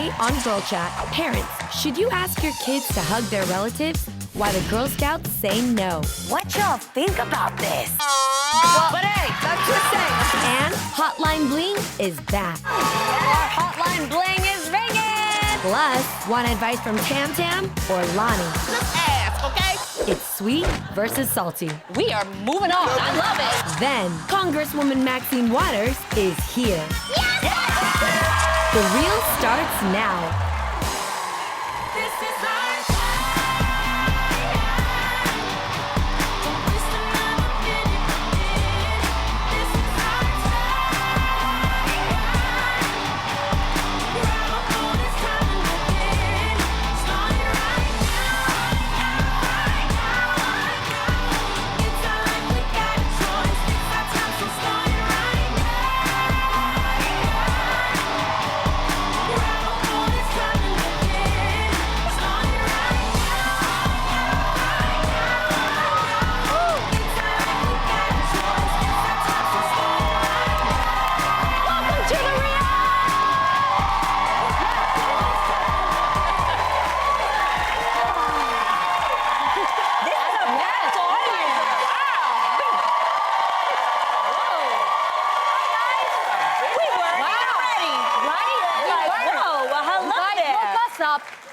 Today on Girl Chat, parents, should you ask your kids to hug their relatives? Why the Girl Scouts say no. What y'all think about this? But hey, that's just saying. And Hotline Bling is back. Our Hotline Bling is ringing. Plus, want advice from Tam Tam or Loni? Just ask, okay? It's sweet versus salty. We are moving on. I love it. Then, Congresswoman Maxine Waters is here. Yes! The reel starts now.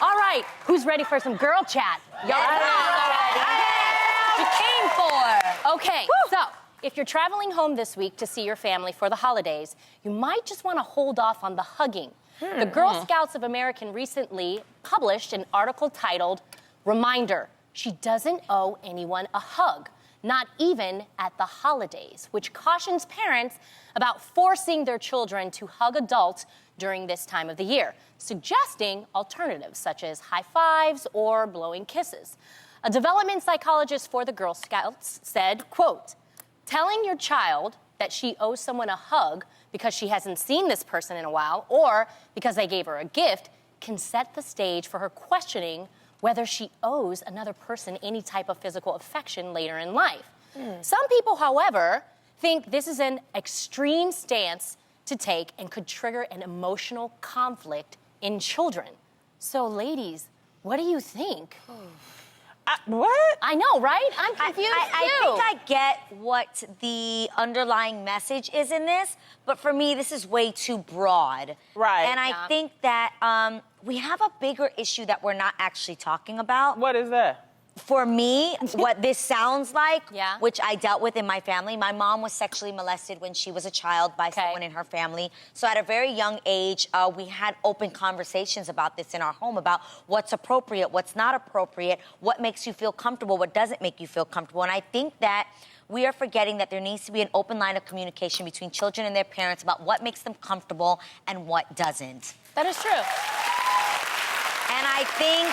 All right, who's ready for some girl chat? Y'all you came for. Okay, so if you're traveling home this week to see your family for the holidays, you might just want to hold off on the hugging. The Girl Scouts of America recently published an article titled, Reminder, She Doesn't Owe Anyone a Hug, Not Even at the Holidays, which cautions parents about forcing their children to hug adults during this time of the year, suggesting alternatives such as high fives or blowing kisses. A development psychologist for the Girl Scouts said, quote, telling your child that she owes someone a hug because she hasn't seen this person in a while or because they gave her a gift can set the stage for her questioning whether she owes another person any type of physical affection later in life. Some people, however, think this is an extreme stance to take and could trigger an emotional conflict in children. So, ladies, what do you think? What? I know, right? I'm confused I think I get what the underlying message is in this, but for me, this is way too broad. Right. And I think that we have a bigger issue that we're not actually talking about. What is that? For me, what this sounds like, Yeah. which I dealt with in my family, my mom was sexually molested when she was a child by someone in her family. So at a very young age, we had open conversations about this in our home, about what's appropriate, what's not appropriate, what makes you feel comfortable, what doesn't make you feel comfortable. And I think that we are forgetting that there needs to be an open line of communication between children and their parents about what makes them comfortable and what doesn't. That is true. And I think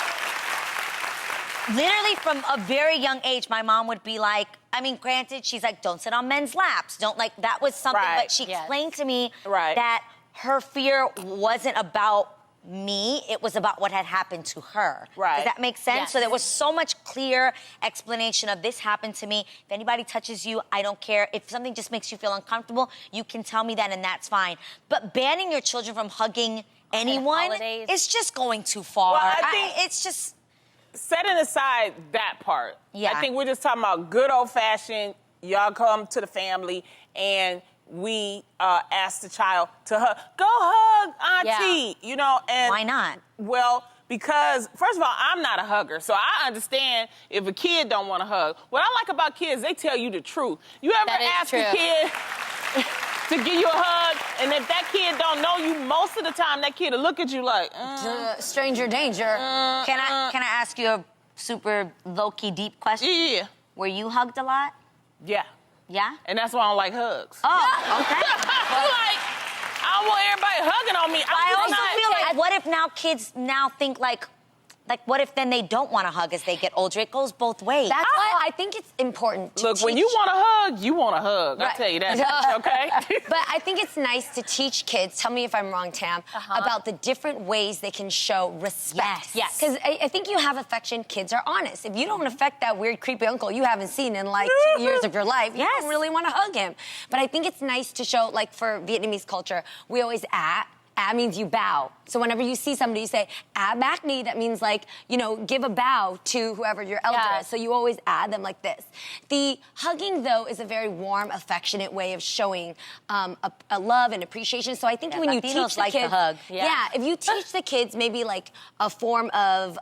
literally from a very young age, my mom would be like, I mean, granted, she's like, don't sit on men's laps. Don't like, that was something, but she explained to me that her fear wasn't about me, it was about what had happened to her. Does that make sense? Yes. So there was so much clear explanation of this happened to me. If anybody touches you, I don't care. If something just makes you feel uncomfortable, you can tell me that and that's fine. But banning your children from hugging anyone is just going too far. Well, I think it's just... Setting aside that part, Yeah. I think we're just talking about good old-fashioned, y'all come to the family, and we ask the child to hug. Go hug Auntie, you know. And why not? Well, because, first of all, I'm not a hugger, so I understand if a kid don't want to hug. What I like about kids, they tell you the truth. You ever ask a kid to give you a hug, and if that kid don't know you, most of the time that kid will look at you like, stranger danger. Can I ask you a super low-key deep question? Yeah. Were you hugged a lot? Yeah. Yeah? And that's why I don't like hugs. Oh, okay. Like, I don't want everybody hugging on me. I also feel like, what if now kids now think like, what if then they don't want to hug as they get older? It goes both ways. That's why I think it's important to Look, when you want a hug, you want a hug. I'll tell you that much, okay? But I think it's nice to teach kids, tell me if I'm wrong, Tam, about the different ways they can show respect. Yes. Because I think you have affection, kids are honest. If you don't affect that weird, creepy uncle you haven't seen in like 2 years of your life, you don't really want to hug him. But I think it's nice to show, like for Vietnamese culture, we always A means you bow. So whenever you see somebody, you say, a back knee. That means like, you know, give a bow to whoever your elder is. So you always add them like this. The hugging, though, is a very warm, affectionate way of showing a love and appreciation. So I think when you teach the kids, if you teach the kids maybe like a form of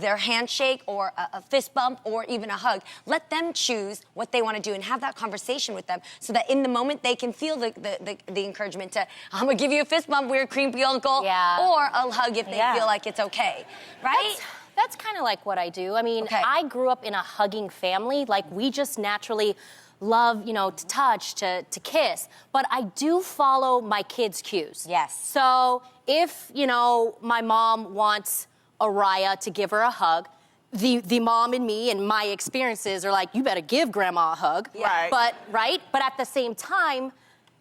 their handshake or a fist bump or even a hug, let them choose what they want to do and have that conversation with them so that in the moment they can feel the encouragement to, I'm going to give you a fist bump, weird, creepy uncle, or a hug if they feel like it's okay, right? That's kind of like what I do. I mean, I grew up in a hugging family. Like, we just naturally love, you know, to touch, to kiss. But I do follow my kids' cues. Yes. So if, you know, my mom wants Araya to give her a hug, the mom in me and my experiences are like, you better give grandma a hug. Right. But at the same time,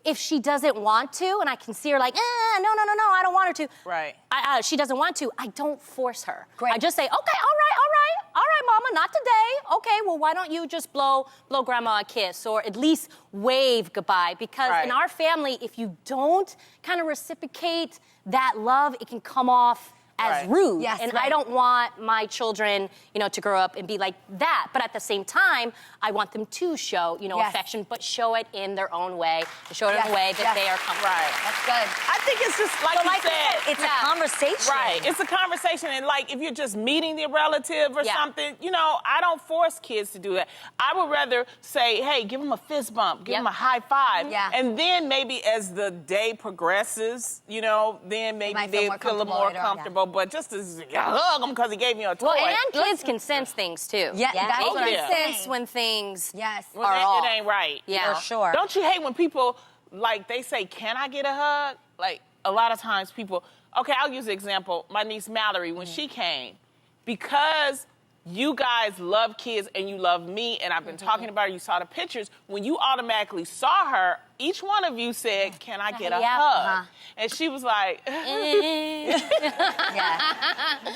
if she doesn't want to, and I can see her like, no, I don't want her to. Right. She doesn't want to, I don't force her. Great. I just say, okay, all right, mama, not today. Okay, well, why don't you just blow grandma a kiss or at least wave goodbye? Because in our family, if you don't kind of reciprocate that love, it can come off as rude. Yes, and I don't want my children, you know, to grow up and be like that. But at the same time, I want them to show, you know, affection, but show it in their own way, show it in a way that they are comfortable. Right. That's good. I think it's just like you said. It's a conversation. Right. It's a conversation. And like if you're just meeting the relative or something, you know, I don't force kids to do that. I would rather say, hey, give them a fist bump, give them a high five. Yeah. And then maybe as the day progresses, you know, then maybe they feel a little more comfortable. But just to hug him because he gave me a toy. Well, and kids can sense things too. Yeah, that's they what I'm can saying. sense when things Well, are off. it ain't right. Yeah. For sure. Don't you hate when people, like, they say, can I get a hug? Like, a lot of times people, okay, I'll use an example. My niece Mallory, when she came, because you guys love kids and you love me, and I've been talking about her, you saw the pictures, when you automatically saw her, each one of you said, can I get a hug? And she was like,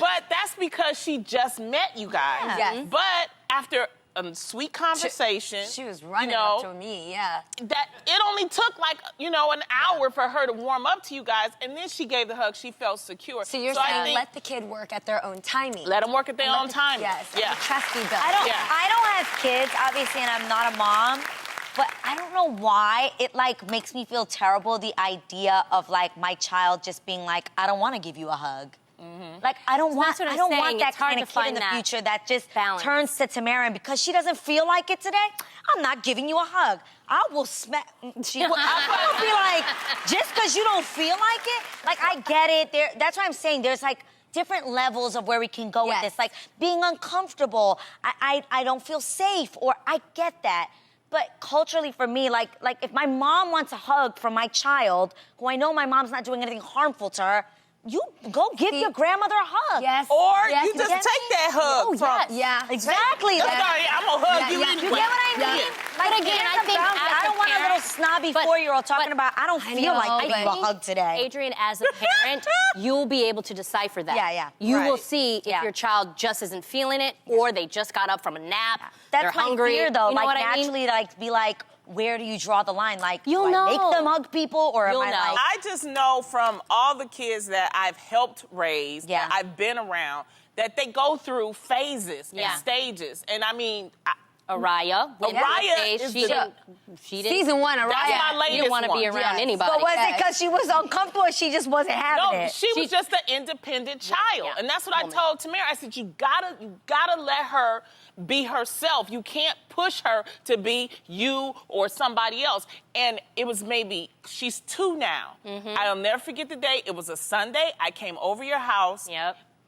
But that's because she just met you guys. Yes. But after a sweet conversation. She was running up to me, That it only took like, you know, an hour for her to warm up to you guys, and then she gave the hug. She felt secure. So you're saying let the kid work at their own timing. Let them work at their own timing. Yes. Yeah. Trust be built. I don't have kids, obviously, and I'm not a mom. But I don't know why it like makes me feel terrible, the idea of like my child just being like, I don't want to give you a hug. Like I don't want that kind of kid in the future that just turns to Tamara, and because she doesn't feel like it today, I'm not giving you a hug. I will smack. I will be like, just because you don't feel like it. Like I get it. That's why I'm saying there's like different levels of where we can go with this. Like being uncomfortable. I don't feel safe, or I get that. But culturally for me, like if my mom wants a hug from my child, who I know my mom's not doing anything harmful to her, you go give your grandmother a hug. Yes. Or you just take that hug from. Yeah. Exactly. I'm gonna hug you anyway. You get what I mean? Like, but again, I think I don't want a little snobby 4-year-old talking about, I don't feel like I need a hug today. Adrienne, as a parent, you'll be able to decipher that. Yeah. You will see if your child just isn't feeling it, or they just got up from a nap, they're hungry. Fear, though. You know like, what naturally, like, be like, where do you draw the line? Like, You'll do know. I make them hug people, or am I like... I just know from all the kids that I've helped raise, that I've been around, that they go through phases and stages. And I mean... Araya is she didn't. Season 1, Araya. That's my latest didn't want to be around anybody. But was it because she was uncomfortable, or she just wasn't having it? No, she was just an independent child. And that's what I told Tamara. I said, you gotta let her be herself. You can't push her to be you or somebody else. And it was maybe, she's 2 now. I'll never forget the day. It was a Sunday. I came over your house.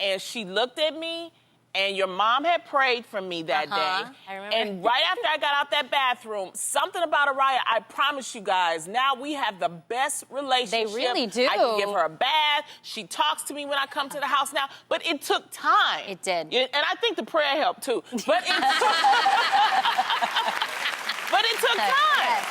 And she looked at me, and your mom had prayed for me that day. I remember. And right after I got out that bathroom, something about Araya, I promise you guys, now we have the best relationship. They really do. I can give her a bath. She talks to me when I come to the house now. But it took time. It did. And I think the prayer helped too. But it But it took time.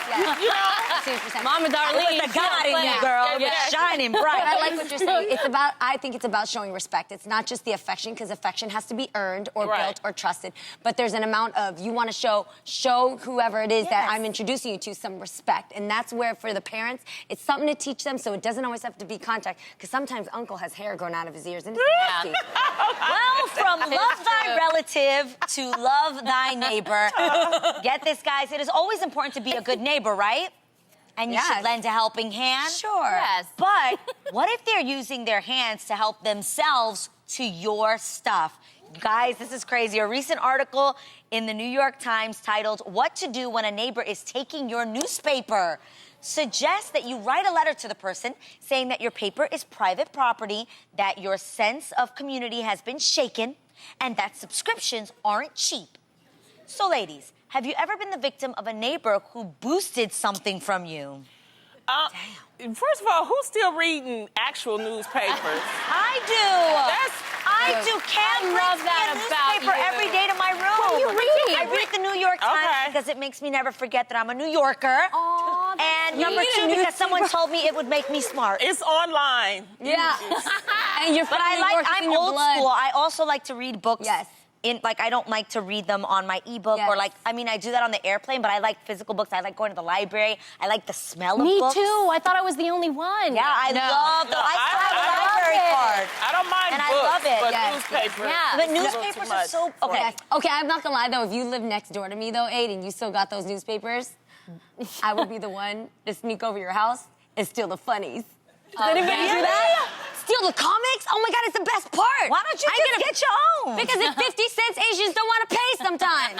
Yes. You know? Mama Darlene. It was the God in you, girl. It was shining bright. But I like what you're saying. I think it's about showing respect. It's not just the affection, because affection has to be earned or built or trusted. But there's an amount of, you want to show whoever it is that I'm introducing you to some respect. And that's where, for the parents, it's something to teach them, so it doesn't always have to be contact. Because sometimes uncle has hair growing out of his ears, and it's nasty. Well, from love thy relative to love thy neighbor. Get this, guys. It is always important to be a good neighbor, right? And you should lend a helping hand. Sure. Yes. But what if they're using their hands to help themselves to your stuff? Guys, this is crazy. A recent article in the New York Times titled, "What to Do When a Neighbor is Taking Your Newspaper," suggests that you write a letter to the person saying that your paper is private property, that your sense of community has been shaken, and that subscriptions aren't cheap. So, ladies, have you ever been the victim of a neighbor who boosted something from you? First of all, who's still reading actual newspapers? I do. I do. Cam brings me a newspaper every day to my room. What do you read? I read the New York Times because it makes me never forget that I'm a New Yorker. And number two, because someone told me it would make me smart. It's online. Yeah. And you're But I'm old school. I also like to read books. Yes. I don't like to read them on my ebook or I do that on the airplane, but I like physical books. I like going to the library. I like the smell of books. Me too. I thought I was the only one. Yeah, I love them. I still have a library card. I don't mind And books, I love it. but Yes. newspapers. Yeah. But newspapers are so... Okay. Okay, I'm not gonna lie though, if you live next door to me though, Aid, and you still got those newspapers, I would be the one to sneak over your house and steal the funnies. Does anybody do that? Steal the comics? Oh my God, it's the best part. Why don't you just get your own? Because it's 50 cents, Asians don't want to pay sometimes.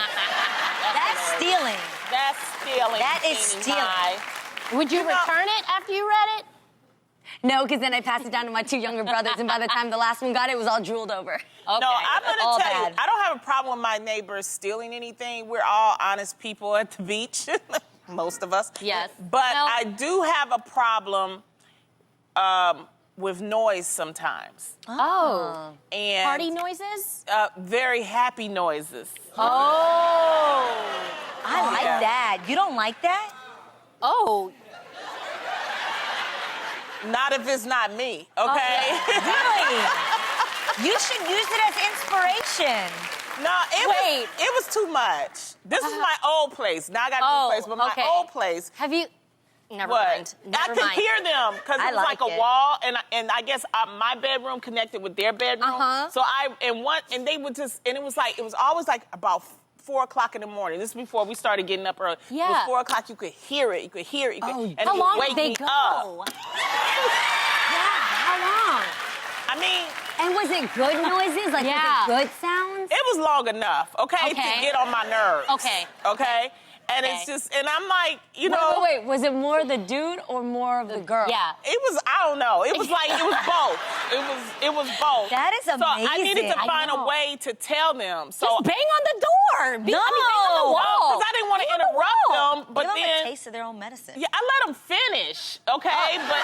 That's stealing. That's stealing. That is Jeannie stealing. Mai. Would you return it after you read it? No, because then I passed it down to my two younger brothers, and by the time the last one got it, it was all drooled over. Okay. No, I'm all going to tell bad. you, I don't have a problem with my neighbors stealing anything. We're all honest people at the beach, most of us. Yes. But Well- I do have a problem with noise sometimes. Oh. And Party noises? very happy noises. Oh. I like that. You don't like that? Oh. Not if it's not me, okay? Really? You should use it as inspiration. No, it was too much. This is my old place. Now I got a new place, but my old place. Have you? Never What? mind. I Never could mind. hear them because it was like a wall, and I guess my bedroom connected with their bedroom. So it was always like about 4 o'clock in the morning. This is before we started getting up early. Yeah. It was 4 o'clock. You could hear it. And How it would long wake did they me go? up. How long? I mean, And was it good noises? Like, was it good sounds? it was long enough, okay, to get on my nerves. Okay. And it's just, and I'm like, you know. Wait. Was it more the dude or more of the girl? Yeah. It was, I don't know. It was like, it was both. It was both. That is amazing. So I needed to find a way to tell them. So Just bang on the door. Bang on the wall. because I didn't want to interrupt them. But Give them then, a taste of their own medicine. yeah, I let them finish, okay? But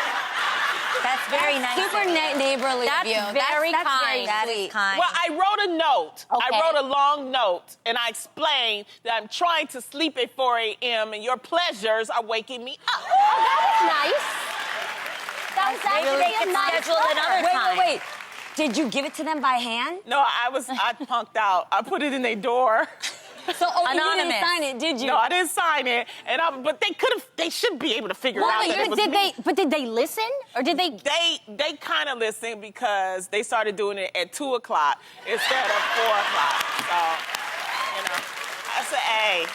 That's very nice. Super neighborly That's of you. very That's kind. That sweet. is kind. well, I wrote a note. Okay. I wrote a long note, and I explained that I'm trying to sleep at 4 a.m. and your pleasures are waking me up. Oh, that was nice. That was Maybe actually they a could nice schedule another letter. time. Wait. Did you give it to them by hand? No, I punked out. I put it in their door. So, you didn't Anonymous. sign it, did you? No, I didn't sign it, but they should be able to figure out that it was me. But did they listen? Or did they? They kind of listened because they started doing it at 2 o'clock instead of 4 o'clock. So, I said, hey,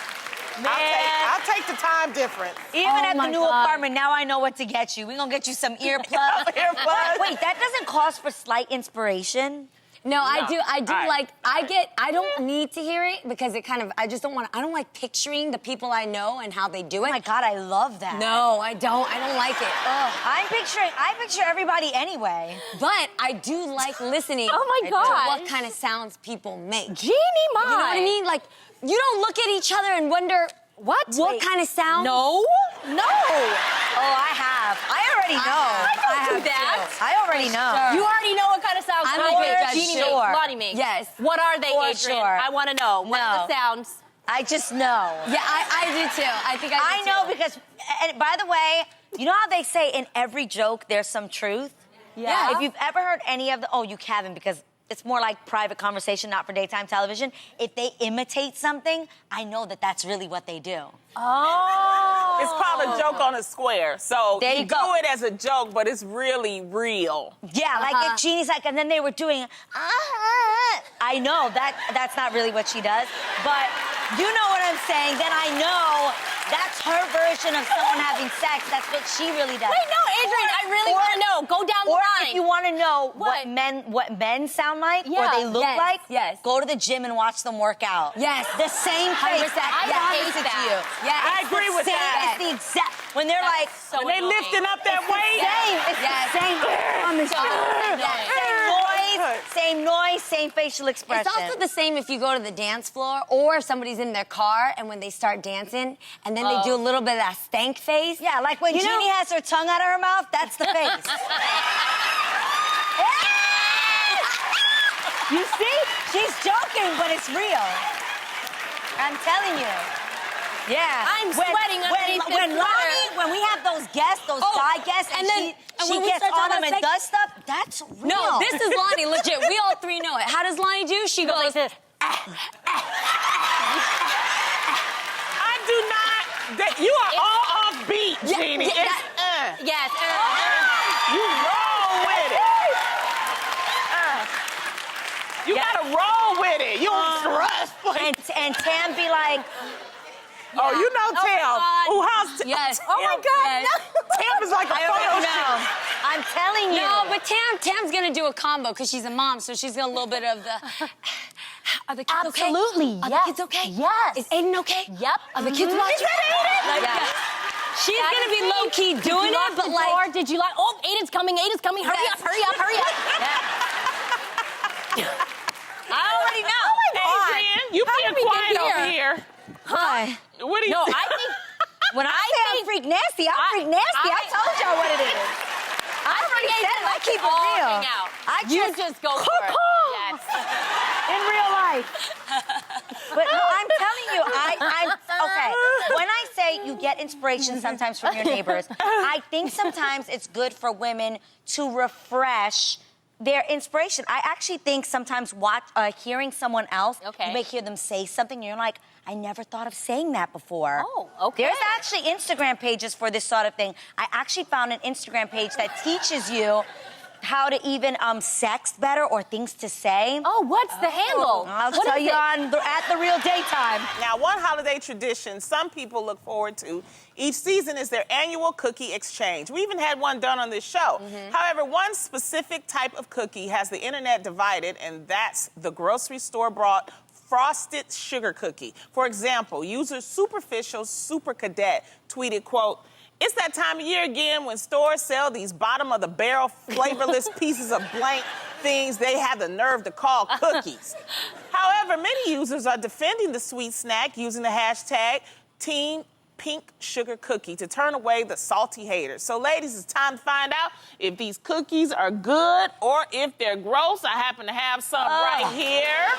I'll take the time difference. Even at the new apartment, now I know what to get you. We're going to get you some earplugs. Earplugs. Wait, that doesn't cost for slight inspiration? No, I do All right. I don't need to hear it because I don't like picturing the people I know and how they do it. Oh my God, I love that. No, I don't like it. Ugh. I picture everybody anyway. But I do like listening Oh my to gosh. what kind of sounds people make. Jeannie Mai. You know what I mean? Like, you don't look at each other and wonder what kind of sound. No. Oh, I have. I already know. I don't do that. I already know. You already know what kind of sounds. I'm a good judge. Jeannie Sure. makes. Loni makes. Yes. What are they, For Adrian? sure. I want to know. What are the sounds? I just know. Yeah, I do too. I think I do know too. because, and by the way, you know how they say in every joke there's some truth? Yeah. If you've ever heard any of the, you haven't because it's more like private conversation, not for daytime television. If they imitate something, I know that that's really what they do. Oh. It's called a joke on a square. So There you you go. do it as a joke, but it's really real. Yeah, like if Jeannie's like, and then they were doing, I know that's not really what she does, but you know what I'm saying. Then I know that's her version of someone having sex. That's what she really does. Wait, no, Adrian, I really want to know. Go down the Or line. if you want to know what men sound like or they look like, go to the gym and watch them work out. Yes. The same face. 100%. That's I hate opposite that. to you. Yeah, I agree with that. It's the exact. When they're like, so When they annoying. lifting up that weight. same. It's the same. Same noise, same facial expression. It's also the same if you go to the dance floor or if somebody's in their car and when they start dancing and then they do a little bit of that stank face. Yeah, like when Jeannie has her tongue out of her mouth, that's the face. You see? She's joking, but it's real. I'm telling you. Yeah. I'm sweating underneath this when sweater. Loni, when we have those guests, those side guests, and then she when we gets start on talking them and about does stuff, that's real. No, this is Loni, legit. We all three know it. How does Loni do? She goes like this. I do not. You are all off beat, Jeannie. Yes. You roll with it. You gotta roll with it. You don't thrust. And Tam be like, Oh, you know Tam. Ooh, how's Tam? Yes. Oh my God. Yes. Tam is like a photo shoot. I'm telling you. No, but Tam's gonna do a combo because she's a mom, so she's got a little bit of the. Are the kids Absolutely, okay? Are yes. the kids okay? Yes. Is Aiden okay? Yep. Are the kids watching? Is that Aiden? Like, Yeah. She's gonna be low key doing it, but like. Did you like? Oh, Aiden's coming. Hurry Yes. up. I already know. Adrian, you being quiet over here. Hi. What do you No, think? I think. When I say I'm freak nasty, I'm freak nasty. I told y'all what it is. I already said it. I keep it all real. hang out. You just go for it. Yes. in real life. But no, I'm telling you, I'm okay. When I say you get inspiration sometimes from your neighbors, I think sometimes it's good for women to refresh their inspiration. I actually think sometimes hearing someone else, you may hear them say something, and you're like, I never thought of saying that before. Oh, okay. There's actually Instagram pages for this sort of thing. I actually found an Instagram page that teaches you how to even sext better or things to say. Oh, what's the handle? I'll tell you at the real daytime. Now, one holiday tradition some people look forward to each season is their annual cookie exchange. We even had one done on this show. However, one specific type of cookie has the internet divided, and that's the grocery store bought frosted sugar cookie. For example, user Superficial Super Cadet tweeted, quote, "It's that time of year again when stores sell these bottom-of-the-barrel flavorless pieces of blank things they have the nerve to call cookies." However, many users are defending the sweet snack using the hashtag Team Pink Sugar Cookie to turn away the salty haters. So, ladies, it's time to find out if these cookies are good or if they're gross. I happen to have some right here.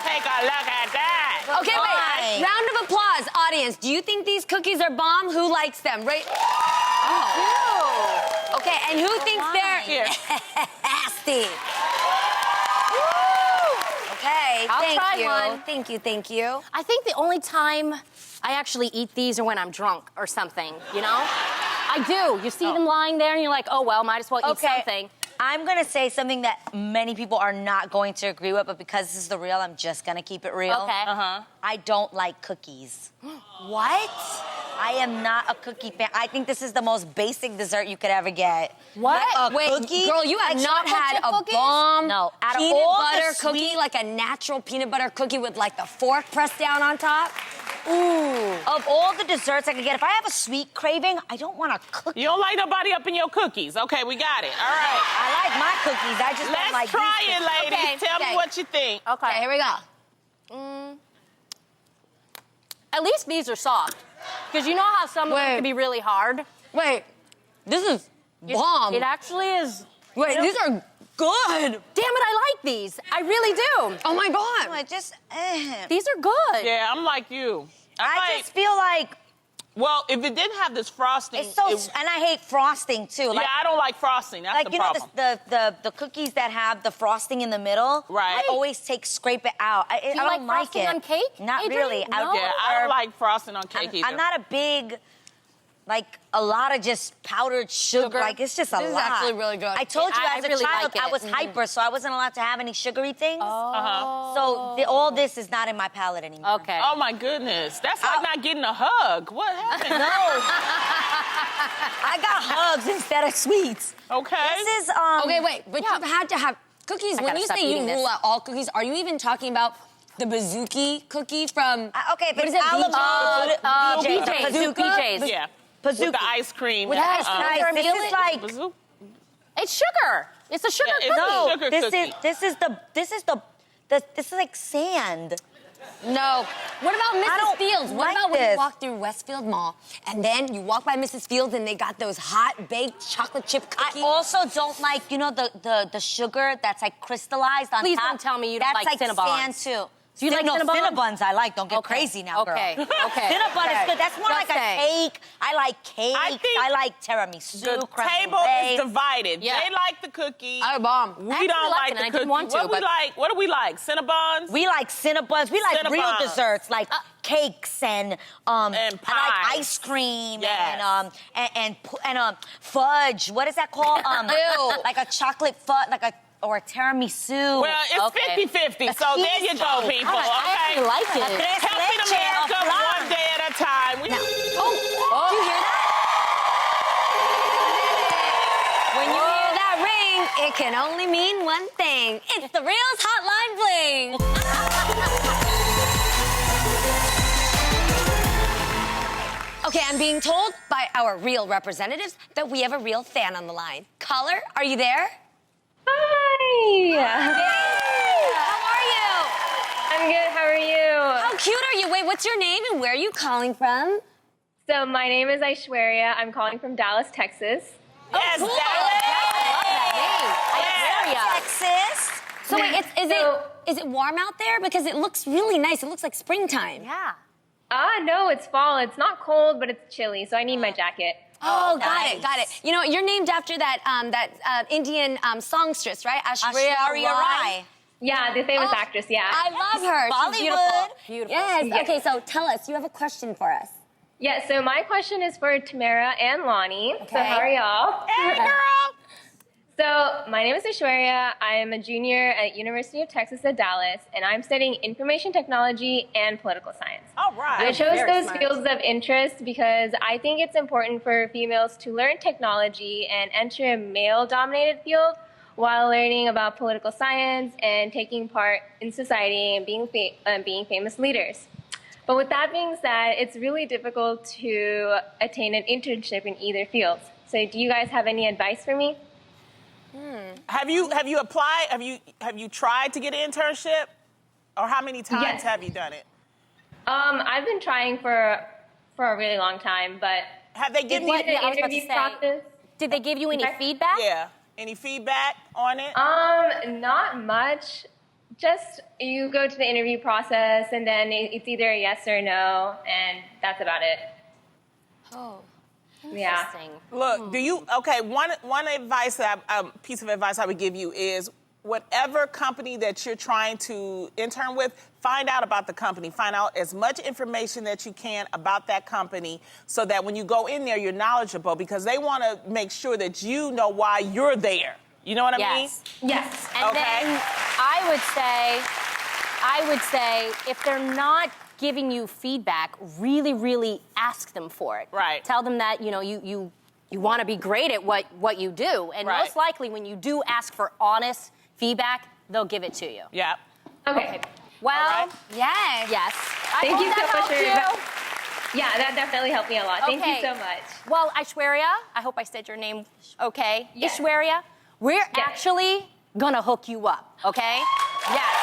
Take a look at that. Okay, wait. Round of applause, audience. Do you think these cookies are bomb? Who likes them? Right? Oh. Okay, and who thinks they're nasty? Okay, I'll try you. one. Thank you. I think the only time I actually eat these are when I'm drunk or something, you know? I do. You see them lying there and you're like, oh, well, might as well eat something. I'm going to say something that many people are not going to agree with, but because this is the real, I'm just going to keep it real. Okay. I don't like cookies. What? I am not a cookie fan. I think this is the most basic dessert you could ever get. What? Like a Wait, cookie? girl, you have Like not chocolate had chip a cookies? bomb No. Out of peanut all the butter cookie, sweet- like a natural peanut butter cookie with like the fork pressed down on top? Ooh. Of all the desserts I could get, if I have a sweet craving, I don't want a cookie. You don't like nobody up in your cookies. Okay, we got it. All right. I like my cookies. I just don't Let's like try these it, cookies. ladies. Tell me what you think. Okay, here we go. At least these are soft. Because you know how some of them can be really hard? Wait, this is bomb. It actually is. Wait, these are good. Damn it, I like these. I really do. Oh my God. I just, These are good. Yeah, I'm like you. I just feel like Well, if it didn't have this frosting, it's so, and I hate frosting too. Like, yeah, I don't like frosting. That's like the you know problem. the cookies that have the frosting in the middle. Right. I always scrape it out. I you don't like like frosting it. on cake, Not Adrian? really. No? Yeah, I don't like frosting on cake either. I'm not a big. Like a lot of just powdered sugar. Like it's just a lot. This is actually really good. I told you I as a really child like it. I was hyper, so I wasn't allowed to have any sugary things. Oh. So all this is not in my palate anymore. Okay. Oh my goodness, that's like not getting a hug. What happened? No. I got hugs instead of sweets. Okay. This is Okay, wait, but you had to have cookies. When gotta you stop say you eating rule this. out all cookies, are you even talking about the bazooki cookie from? Okay, if what it's is it? Alabama, BJ's. Yeah. Bazooka. With the ice cream. With and, ice cream. This is like bazooka. It's sugar. It's a sugar Yeah, it's cookie. a sugar cookie. this is like sand. No. What about I Mrs. don't Fields? What like about when this. you walk through Westfield Mall and then you walk by Mrs. Fields and they got those hot baked chocolate chip cookies? I also don't like, you know, the sugar that's like crystallized on Please top. don't tell me you don't like That's Cinnabons. like sand too. Do you like no, Cinnabons? Cinnabons I like. Don't get Okay. crazy now, girl. Okay. Okay. Cinnabon is good. That's more Just like saying. a cake. I like cakes. I think like tiramisu. The creme table brulee. is divided. Yeah. They like the cookie. Oh, bomb. We actually don't like like it, the and I cookie. didn't want to, What we but- like? What do we like? Cinnabons? We like Cinnabons. We like real Cinnabons. desserts, like cakes and I like pies. ice cream Yes. and fudge. What is that called? Ew. Like a chocolate fudge, or a tiramisu. Well, it's Okay. 50-50, so there you go, cheesecake. people, I okay? actually like it. Tres Helping leche America of flan. one day at a time. Do you hear that? When you hear that ring, it can only mean one thing. It's the Reels Hotline Bling. Okay, I'm being told by our real representatives that we have a real fan on the line. Caller, are you there? Hi. How are you? I'm good. How are you? How cute are you? Wait, what's your name and where are you calling from? So my name is Aishwarya. I'm calling from Dallas, Texas. Yes, cool. Texas. So wait, is it warm out there? Because it looks really nice. It looks like springtime. Yeah. No, it's fall. It's not cold, but it's chilly, so I need my jacket. Oh, nice. got it. You know, you're named after that Indian songstress, right? Aishwarya Rai. Yeah, the famous Oh, actress, yeah. I love her. She's Bollywood. beautiful. Yes. Yes. Okay, so tell us, you have a question for us. Yeah, so my question is for Tamara and Loni. So Okay. how are y'all? Hey, girl. So my name is Aishwarya. I am a junior at University of Texas at Dallas, and I'm studying information technology and political science. All right. I chose very those smart. fields of interest because I think it's important for females to learn technology and enter a male-dominated field while learning about political science and taking part in society and being famous leaders. But with that being said, it's really difficult to attain an internship in either field. So do you guys have any advice for me? Have you applied? Have you tried to get an internship? Or how many times Yes. have you done it? I've been trying for a really long time, but Have they given is you the I was about to interview say- process? Did they give you any Okay. feedback? Yeah. Any feedback on it? Not much. Just you go to the interview process, and then it's either a yes or a no, and that's about it. Oh. Yeah. Interesting. Look, one advice piece of advice I would give you is whatever company that you're trying to intern with, find out about the company. Find out as much information that you can about that company so that when you go in there, you're knowledgeable because they want to make sure that you know why you're there. You know what I mean? Yes. Yes. And Okay. then I would say if they're not giving you feedback, really ask them for it. Right. Tell them that, you know, you want to be great at what you do. And Right. most likely when you do ask for honest feedback, they'll give it to you. Yeah. Okay. Well, All right. Yes. yes. Thank I you hope so that much helped for you. Yeah, that definitely helped me a lot. Thank you Okay. so much. Well, Aishwarya, I hope I said your name okay. Yes. Aishwarya, we're actually gonna hook you up, okay? Yes.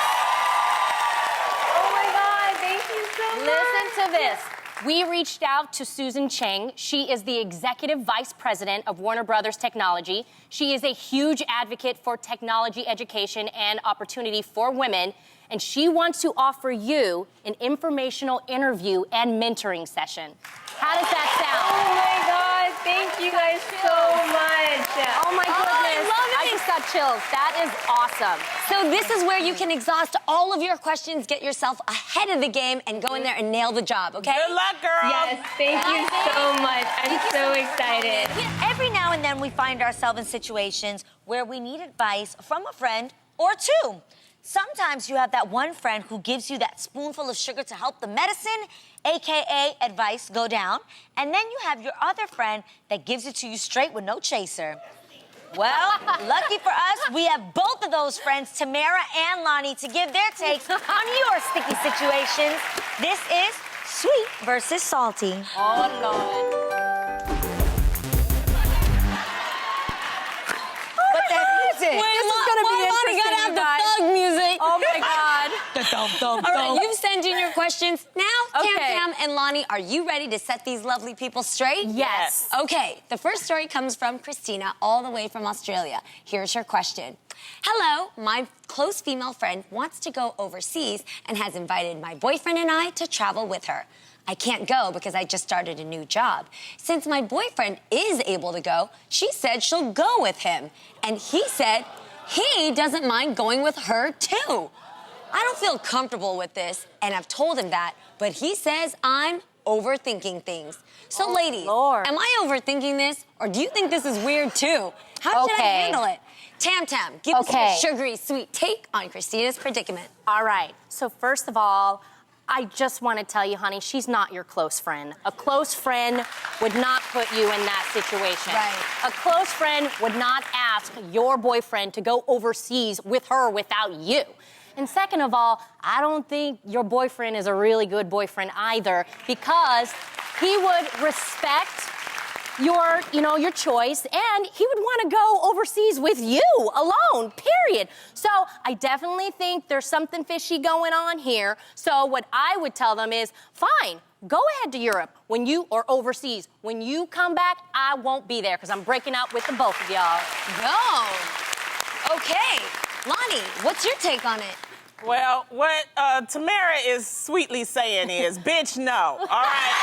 Oh my God! Thank you so much. Listen to this. We reached out to Susan Chang. She is the Executive Vice President of Warner Brothers Technology. She is a huge advocate for technology education and opportunity for women. And she wants to offer you an informational interview and mentoring session. How does that sound? Oh my God, thank you guys so much. Oh my goodness. I just got chills. That is awesome. So this is where you can exhaust all of your questions, get yourself ahead of the game, and go in there and nail the job, okay? Good luck, girl. Yes, thank you so much. I'm so excited. Every now and then we find ourselves in situations where we need advice from a friend or two. Sometimes you have that one friend who gives you that spoonful of sugar to help the medicine, AKA advice, go down. And then you have your other friend that gives it to you straight with no chaser. Well, lucky for us, we have both of those friends, Tamara and Loni, to give their takes on your sticky situations. This is sweet versus salty. Oh, God. But that music. This is gonna be interesting, gotta have the thug music. Oh, my God. All right, you've sent in your questions. Now, Okay. Tam and Loni, are you ready to set these lovely people straight? Yes. Okay, the first story comes from Christina, all the way from Australia. Here's her question. Hello, my close female friend wants to go overseas and has invited my boyfriend and I to travel with her. I can't go because I just started a new job. Since my boyfriend is able to go, she said she'll go with him. And he said he doesn't mind going with her too. I don't feel comfortable with this, and I've told him that, but he says I'm overthinking things. So, ladies, Lord. am I overthinking this, or do you think this is weird too? How should I Okay. handle it? Tam, give us Okay. your sugary sweet take on Christina's predicament. All right. So first of all, I just want to tell you, honey, she's not your close friend. A close friend would not put you in that situation. Right. A close friend would not ask your boyfriend to go overseas with her without you. And second of all, I don't think your boyfriend is a really good boyfriend either, because he would respect your choice, and he would want to go overseas with you alone, period. So I definitely think there's something fishy going on here. So what I would tell them is, fine, go ahead to Europe or overseas. When you come back, I won't be there because I'm breaking up with the both of y'all. No. Okay. Loni, what's your take on it? Well, what Tamara is sweetly saying is, bitch, no. All right?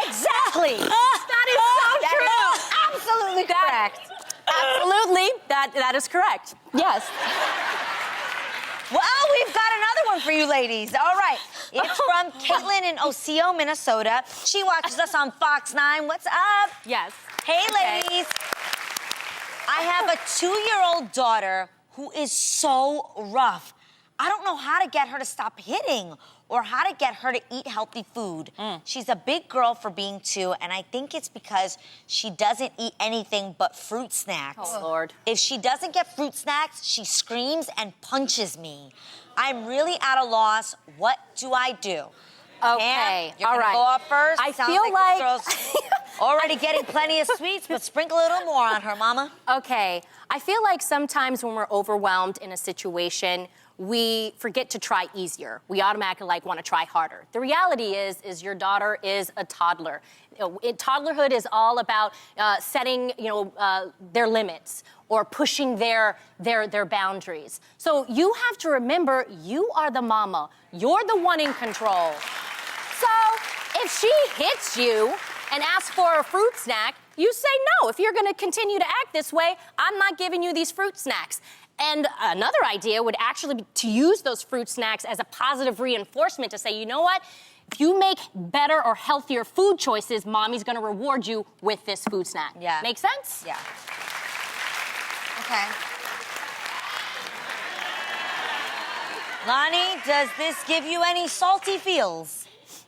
Exactly. That is so true. Absolutely correct. Absolutely. That is correct. Yes. Well, we've got another one for you ladies. All right. It's from Caitlin in Osseo, Minnesota. She watches us on Fox 9. What's up? Yes. Hey, Okay. ladies. I have a 2-year-old daughter who is so rough. I don't know how to get her to stop hitting or how to get her to eat healthy food. She's a big girl for being 2, and I think it's because she doesn't eat anything but fruit snacks. Oh, Lord. If she doesn't get fruit snacks, she screams and punches me. I'm really at a loss. What do I do? Okay. Pam, you're All gonna right. go off first. I Sounds feel like like this girl's already getting plenty of sweets, but sprinkle a little more on her, Mama. Okay. I feel like sometimes when we're overwhelmed in a situation, we forget to try easier. We automatically want to try harder. The reality is your daughter is a toddler. Toddlerhood is all about setting, their limits or pushing their boundaries. So you have to remember, you are the mama. You're the one in control. So if she hits you and asks for a fruit snack, you say no. If you're going to continue to act this way, I'm not giving you these fruit snacks. And another idea would actually be to use those fruit snacks as a positive reinforcement to say, you know what? If you make better or healthier food choices, Mommy's gonna reward you with this food snack. Yeah. Make sense? Yeah. Okay. Loni, does this give you any salty feels?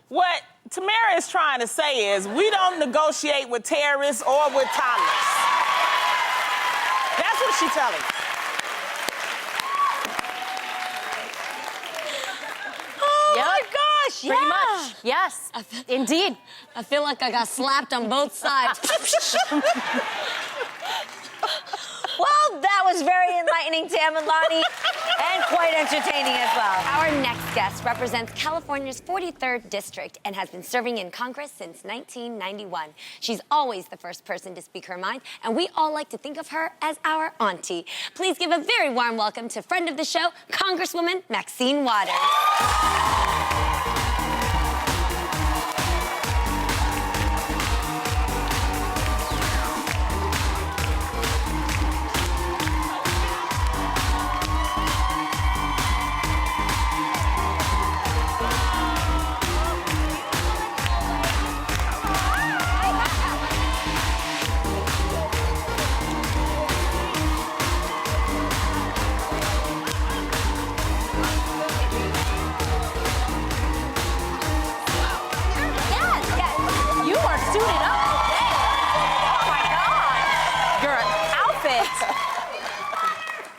What Tamara is trying to say is, we don't negotiate with terrorists or with toddlers. That's what she's telling you. Oh my gosh, Pretty much. Yes, indeed. I feel like I got slapped on both sides. Well, that was very enlightening, Tam and Loni, and quite entertaining as well. Our next guest represents California's 43rd district and has been serving in Congress since 1991. She's always the first person to speak her mind, and we all like to think of her as our auntie. Please give a very warm welcome to friend of the show, Congresswoman Maxine Waters.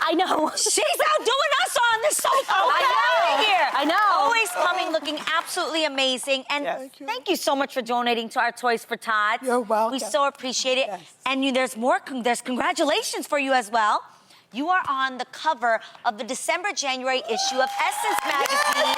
I know. She's outdoing us on the sofa. I know. Always coming looking absolutely amazing. And thank you so much for donating to our Toys for Tots. You're welcome. We so appreciate it. Yes. And there's more. There's congratulations for you as well. You are on the cover of the December-January issue of Essence magazine.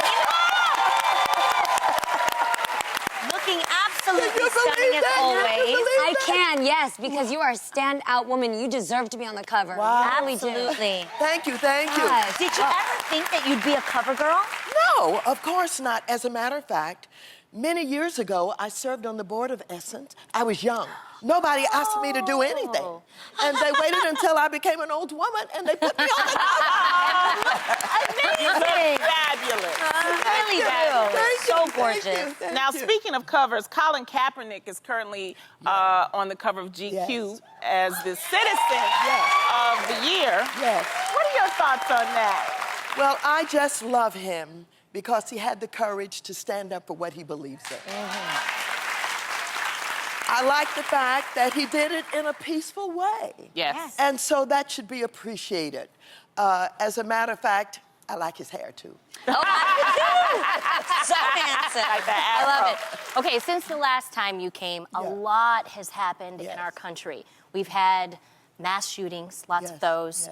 Looking absolutely stunning as always. I can, yes, because you are a standout woman. You deserve to be on the cover. Wow. You really do. Absolutely. Thank you, thank you. Yes. Did you ever think that you'd be a cover girl? No, of course not. As a matter of fact, many years ago, I served on the board of Essence. I was young. Nobody asked me to do anything. And they waited until I became an old woman, and they put me on the cover. Amazing. Fabulous. Really do. So gorgeous. Now, speaking of covers, Colin Kaepernick is currently on the cover of GQ as the Citizen of the Year. Yes. What are your thoughts on that? Well, I just love him because he had the courage to stand up for what he believes in. I like the fact that he did it in a peaceful way. Yes. And so that should be appreciated. As a matter of fact, I like his hair too. Oh, so handsome. I love it. Okay, since the last time you came, a lot has happened in our country. We've had mass shootings, lots of those.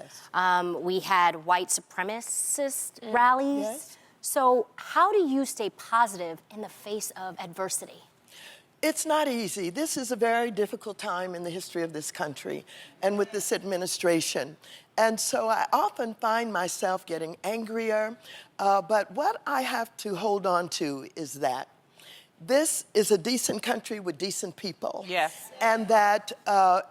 We had white supremacist rallies. Yes. So how do you stay positive in the face of adversity? It's not easy. This is a very difficult time in the history of this country and with this administration. And so I often find myself getting angrier. But what I have to hold on to is that this is a decent country with decent people. Yes. And that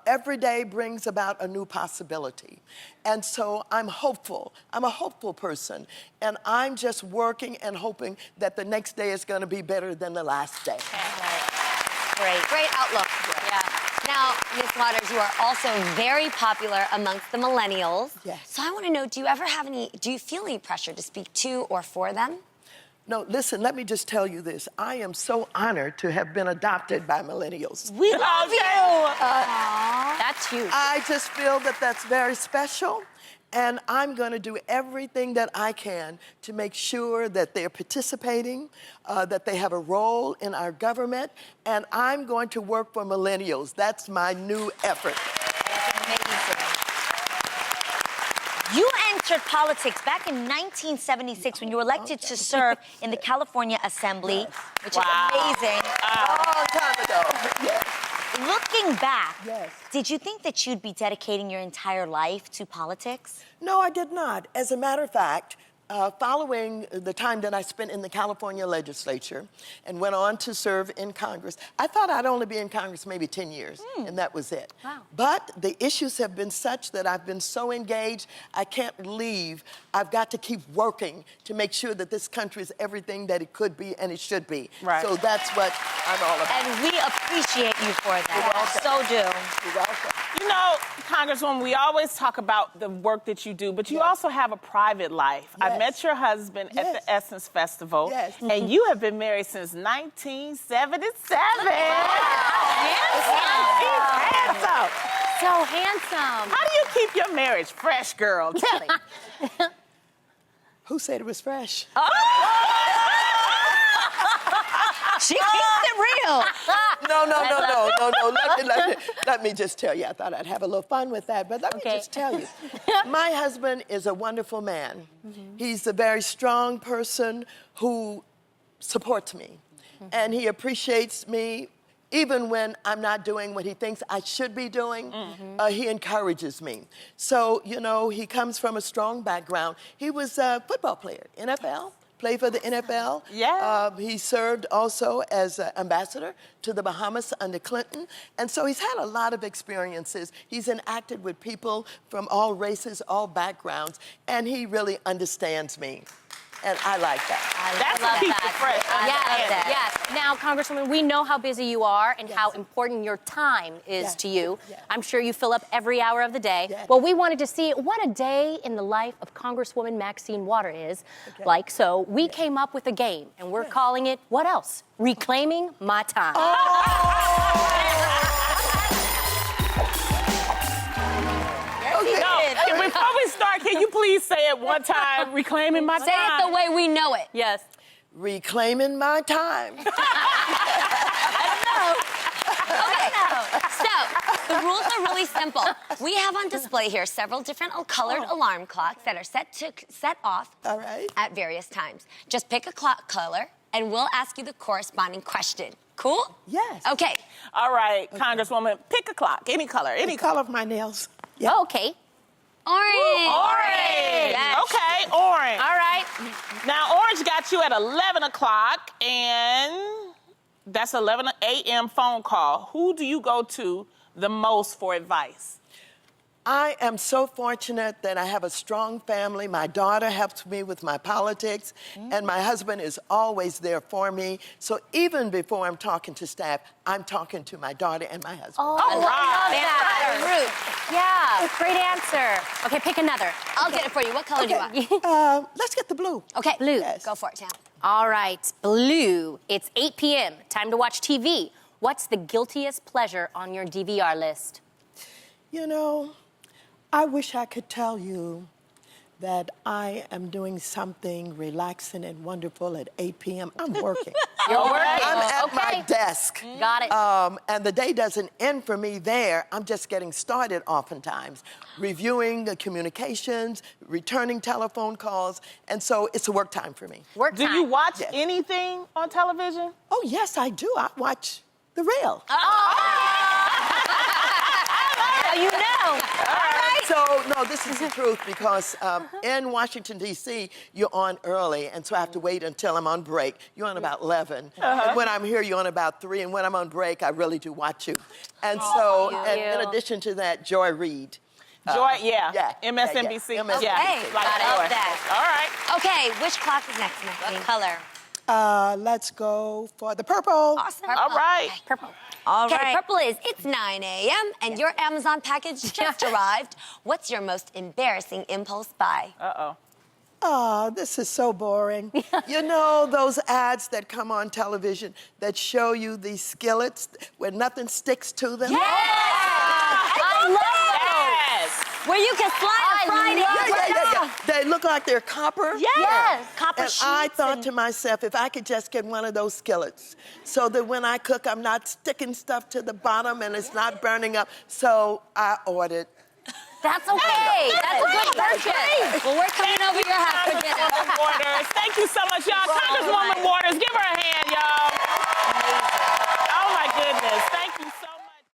every day brings about a new possibility. And so I'm hopeful. I'm a hopeful person. And I'm just working and hoping that the next day is going to be better than the last day. Great outlook. Yeah. Now, Ms. Waters, you are also very popular amongst the millennials. Yes. So I want to know, do you feel any pressure to speak to or for them? No, listen, let me just tell you this. I am so honored to have been adopted by millennials. We love you. That's huge. I just feel that that's very special. And I'm going to do everything that I can to make sure that they're participating, that they have a role in our government, and I'm going to work for millennials. That's my new effort. Amazing. You entered politics back in 1976 when you were elected to serve in the California Assembly, which is amazing. A long time ago. Yes. Looking back, Yes. did you think that you'd be dedicating your entire life to politics? No, I did not. As a matter of fact, following the time that I spent in the California legislature and went on to serve in Congress, I thought I'd only be in Congress maybe 10 years, and that was it. Wow. But the issues have been such that I've been so engaged, I can't leave. I've got to keep working to make sure that this country is everything that it could be and it should be. Right. So that's what I'm all about. And we appreciate you for that. You're welcome. So do. You're welcome. You know, Congresswoman, we always talk about the work that you do, but you also have a private life. I met your husband at the Essence Festival, and you have been married since 1977. Handsome. So handsome. How do you keep your marriage fresh, girl? Tell me. Who said it was fresh? She keeps it real. Let me just tell you, I thought I'd have a little fun with that, but let me just tell you. My husband is a wonderful man. He's a very strong person who supports me, and he appreciates me even when I'm not doing what he thinks I should be doing. He encourages me. So, you know, he comes from a strong background. He was a football player, NFL. Played for the NFL. Yeah. He served also as ambassador to the Bahamas under Clinton. And so he's had a lot of experiences. He's interacted with people from all races, all backgrounds, and he really understands me. And I like that. That's what keeps it fresh. Yes. Now, Congresswoman, we know how busy you are and how important your time is to you. I'm sure you fill up every hour of the day. Well, we wanted to see what a day in the life of Congresswoman Maxine Waters is like. So we came up with a game, and we're calling it, what else? Reclaiming My Time. Before we start, can you please say it one time, reclaiming my time? Say it the way we know it. Yes. Reclaiming my time. So, the rules are really simple. We have on display here several different colored alarm clocks that are set off at various times. Just pick a clock color, and we'll ask you the corresponding question. Cool? Yes. Okay. All right, Congresswoman, pick a clock, any color, any color of my nails. Yeah. Oh, okay. Orange. Ooh, orange. Yes. Okay, orange. All right. Now, orange got you at 11 o'clock, and that's 11 a.m. phone call. Who do you go to the most for advice? I am so fortunate that I have a strong family. My daughter helps me with my politics, and my husband is always there for me. So even before I'm talking to staff, I'm talking to my daughter and my husband. Oh, I love that. Yeah, great answer. Okay, pick another. I'll get it for you. What color do you want? Let's get the blue. Okay, blue. Yes. Go for it, Tam. All right, blue. It's 8 p.m. Time to watch TV. What's the guiltiest pleasure on your DVR list? You know, I wish I could tell you that I am doing something relaxing and wonderful at 8 p.m. I'm working. You're working. I'm at my desk. Got it. And the day doesn't end for me there. I'm just getting started oftentimes, reviewing the communications, returning telephone calls, and so it's a work time for me. Work time. Do you watch anything on television? Oh, yes, I do. I watch The Real. You know. So, no, this is the truth because in Washington, D.C., you're on early, and so I have to wait until I'm on break. You're on about 11. And when I'm here, you're on about 3, and when I'm on break, I really do watch you. And so, in addition to that, Joy Reid. Joy, MSNBC. MSNBC. Okay, Love that. All right. Okay, which clock is next, Maxine? What color? Let's go for the purple. Awesome. All right. Okay, purple. All Okay, right. purple is, it's 9 a.m. and your Amazon package just arrived. What's your most embarrassing impulse buy? Uh-oh. Oh, this is so boring. You know those ads that come on television that show you these skillets where nothing sticks to them? Yes! I love Yes. those! Where you can slide a fried egg. They look like they're copper. Yes, copper And sheets. I thought to myself, if I could just get one of those skillets so that when I cook, I'm not sticking stuff to the bottom and it's not burning up. So I ordered. That's okay. That's a good purchase. Well, we're coming over your house for dinner. Congresswoman Waters. Thank you so much, y'all. Congresswoman Waters, give her a